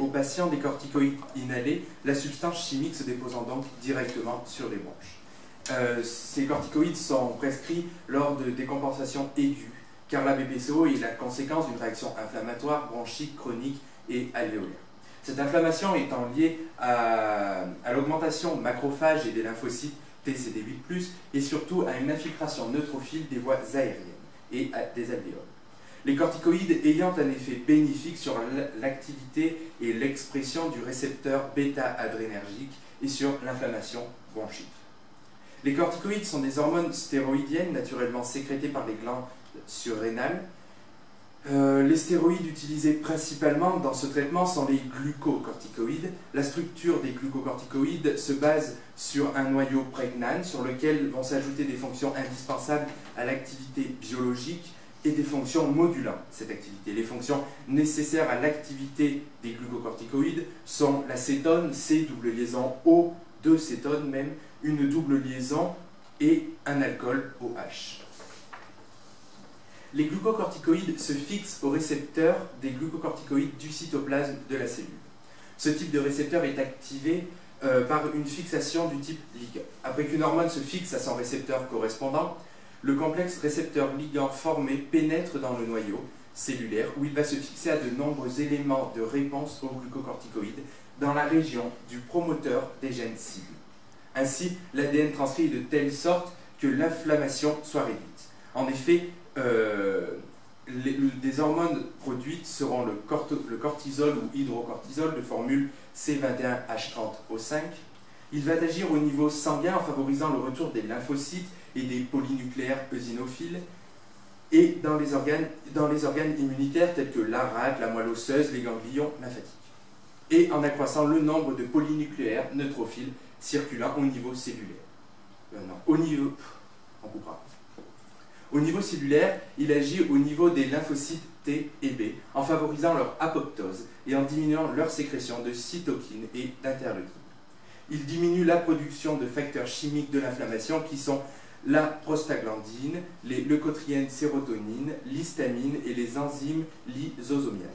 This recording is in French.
aux patients des corticoïdes inhalés, la substance chimique se déposant donc directement sur les bronches. Ces corticoïdes sont prescrits lors de décompensation aiguë, car la BPCO est la conséquence d'une réaction inflammatoire, bronchique, chronique et alvéolaire. Cette inflammation étant liée à l'augmentation macrophages et des lymphocytes TCD8+, et surtout à une infiltration neutrophile des voies aériennes et des alvéoles. Les corticoïdes ayant un effet bénéfique sur l'activité et l'expression du récepteur bêta-adrénergique et sur l'inflammation bronchique. Les corticoïdes sont des hormones stéroïdiennes naturellement sécrétées par les glandes surrénales. Les stéroïdes utilisés principalement dans ce traitement sont les glucocorticoïdes. La structure des glucocorticoïdes se base sur un noyau prégnane sur lequel vont s'ajouter des fonctions indispensables à l'activité biologique et des fonctions modulant cette activité. Les fonctions nécessaires à l'activité des glucocorticoïdes sont la cétone, C double liaison O, 2 cétones même, une double liaison et un alcool OH. Les glucocorticoïdes se fixent au récepteur des glucocorticoïdes du cytoplasme de la cellule. Ce type de récepteur est activé par une fixation du type ligand. Après qu'une hormone se fixe à son récepteur correspondant, le complexe récepteur-ligand formé pénètre dans le noyau cellulaire où il va se fixer à de nombreux éléments de réponse aux glucocorticoïdes dans la région du promoteur des gènes cibles. Ainsi, l'ADN transcrit de telle sorte que l'inflammation soit réduite. En effet, des hormones produites seront le cortisol ou hydrocortisol de formule C21H30O5. Il va agir au niveau sanguin en favorisant le retour des lymphocytes et des polynucléaires eosinophiles et dans les organes immunitaires tels que la rate, la moelle osseuse, les ganglions lymphatiques, et en accroissant le nombre de polynucléaires neutrophiles circulant au niveau cellulaire. Au niveau cellulaire, il agit au niveau des lymphocytes T et B en favorisant leur apoptose et en diminuant leur sécrétion de cytokines et d'interleukines. Il diminue la production de facteurs chimiques de l'inflammation qui sont la prostaglandine, les leucotriènes sérotonine, l'histamine et les enzymes lysosomiales.